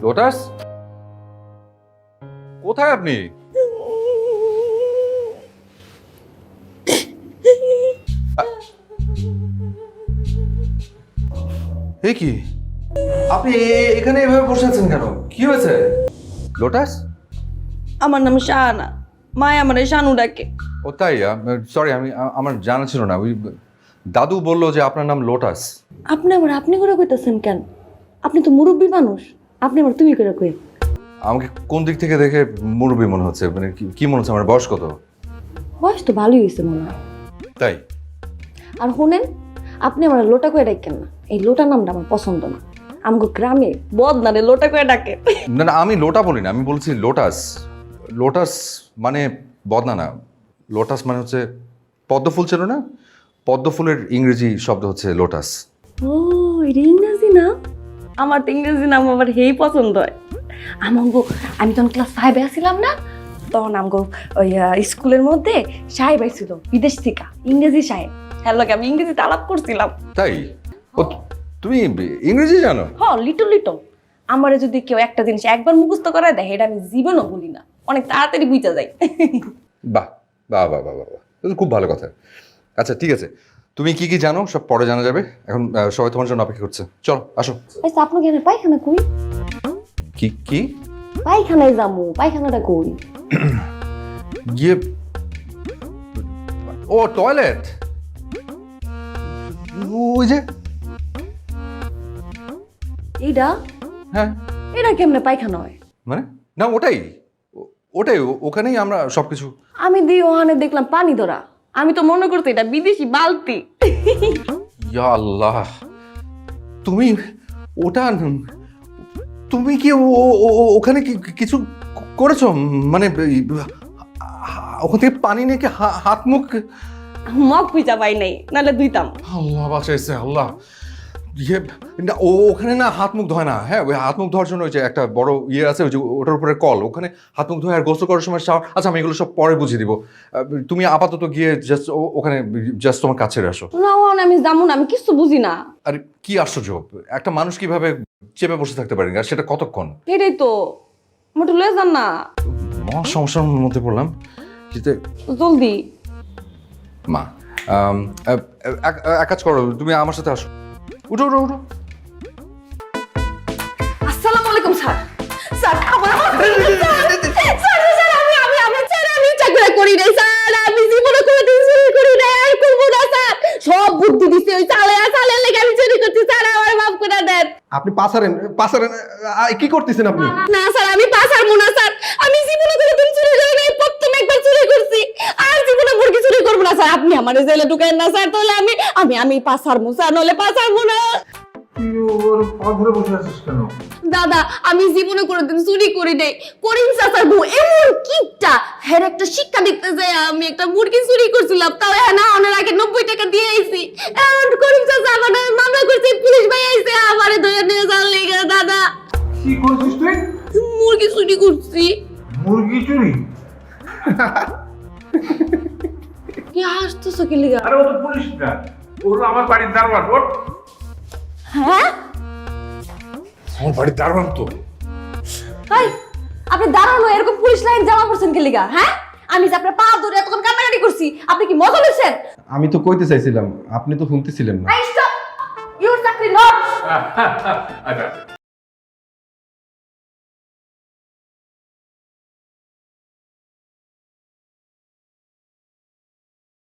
Lotus, কোথায় আপনি? এ কি, আপনি এখানে এভাবে বসে আছেন কেন? কি হয়েছে? লোটাস? আমার নাম শাহানা, মায় আমার শানু ডাকে। ও তাই, সরি, আমার জানা ছিল না। ওই দাদু বললো যে আপনার নাম লোটাস। আপনি আপনি করে কইতেছেন কেন? আপনি তো মুরব্বী মানুষ, আপনি আমার তুমি করে কই। আমাকে কোন দিক থেকে দেখে মুরব্বী মনে হচ্ছে? মানে কি মনে হচ্ছে? আমার বয়স কত? বয়স তো ভালোই হয়েছে মনে হয়। তাই? আর শোনেন, আপনি আমার লোটা করে ডাকেন না, এই লোটা নামটা আমার পছন্দ না। আমগো গ্রামে বদনারে লোটা করে ডাকে। না না, আমি লোটা বলি না, আমি বলছি লোটাস। লোটাস মানে বদনা না, লোটাস মানে হচ্ছে পদ্ম ফুল, ছিল না? পদ্ম ফুলের ইংরেজি শব্দ হচ্ছে লোটাস। ও, এটা ইংরেজি নাম? আমার তো ইংরেজি নাম আবার হেই পছন্দ হয়। আমগো, আমি তখন ক্লাস 5-এ আসছিলাম না, তখন আমগো ওই স্কুলের মধ্যে সাহেব আইছিল বিদেশ থেকে, ইংরেজি সাহেব। হ্যালো, আমি ইংরেজিতে আলাপ করছিলাম। তাই? ও, তুমি ইংরেজি জানো? Little little. আমারে যদি কেউ একটা জিনিস একবার মুখস্থ করায় দেয়, এটা আমি জীবনও বলি না, অনেক তাড়াতাড়ি বুঝা যায়। বাহ বাহ বাহ বাহ বাহ, এটা তো খুব ভালো কথা। আচ্ছা ঠিক আছে, তুমি কি কি জানো সব পরে জানা যাবে। এখন সবাই তোমার জন্য অপেক্ষা করছে, চলো আসো। আচ্ছা, আপনার কেন পায়খানা কই? কি কি? পায়খানায় যাবো, পায়খানাটা কই? গিয়ে, ও টয়লেট, ওই যে। এইটা? হ্যাঁ। এটা কেমনে পায়খানা হয়? মানে না, ওটাই ওখানেই আমরা সবকিছু। আমি দিয়ে ওখানে দেখলাম পানি ধরা, আমি তো মনে করছি এটা বিদেশি বালতি। ইয়া আল্লাহ, তুমি ওটা, তুমি কি ওখানে কিছু করেছো? মানে ওখান থেকে পানি নিয়ে কি হাত মুখ? মগ পিছা পাই নাই, নাহলে দুইতাম। আল্লাহ বাঁচাইছে, আল্লাহ। ইয়ে, না ওখানে না হাত মুখ ধয় না। হ্যাঁ, ওই হাত মুখ ধোয়ার জন্য ওই যে একটা বড় ইয়ে আছে, ওই যে ওটার উপরে কল, ওখানে হাত মুখ ধোয় আর গোসল করার সময় শাওয়ার। আচ্ছা, আমি এগুলো সব পরে বুঝিয়ে দিব। তুমি আপাতত গিয়ে জাস্ট ওখানে জাস্ট তোমার কাছে আসো। না, আমি যাবো না, আমি কিছু বুঝি না। আরে কি আশ্চর্য, একটা মানুষ কিভাবে চেপে বসে থাকতে পারেন, আর সেটা কতক্ষণ? এটাই তো, মোটু লয়ে যান না। মহা সমস্যার মধ্যে পড়লাম। জলদি। মা, এক কাজ করো, তুমি আমার সাথে আসো। উঠো উঠো উঠো। আসসালামু আলাইকুম স্যার। স্যার, আমি চাকরি করি নাই স্যার, আমি জীবনে কোনোদিন চুরি করি নাই, আর করবো না স্যার। সব বুদ্ধি দিছে ওই চালে লেগে আমি চুরি করছি স্যার, আমার মাফ করে দেন। আপনি পাসারেন কি করতেছেন আপনি? না স্যার, আমি পাসারবো না স্যার, আমি জীবনে কোনোদিন চুরি করি নাই, প্রথম একবার চুরি করছি, আর জীবনে মুরগি চুরি করবো না স্যার। আপনি আমার জেলে ঢুকায়েন না স্যার, তাহলে আমি পাসারবো স্যার, নলে পাসারবো না। দাদা, আমি জীবনে কোনোদিন চুরি করি নাই। করিম চাচার বউ এমন কিপটা, হের একটা শিক্ষা দিতে যায় আমি একটা মুরগি চুরি করছিলাম, তাও না অনেক আগে 90 টাকা দিয়ে আইছি। এখন করিম চাচা আমার নামে মামলা করছে, পুলিশ ভাই আইছে আমারে ধরে নিয়ে যাওয়ার লেগে। দাদা, কি করছিস তুই? মুরগি চুরি করছি। মুরগি চুরি? কি হাসতেছো কি লিগা? আরে ও তো পুলিশ না, ও হলো আমার বাড়ির দারোয়ান। ওর হ্যাঁ? আমার বাড়ির দারোয়ান তো। হাই, আপনি দাঁড়ানো এরকম পুলিশ লাইন জামা পড়ছেন কি লিগা? হ্যাঁ, আমি যে আপনার পা ধরে এতক্ষণ কান্নাকাটি করছি, আপনি কি মজা নিছেন? আমি তো কইতে চাইছিলাম, আপনি তো শুনতেছিলেন না। আই স্টপ, ইউর চাকরি নট। আচ্ছা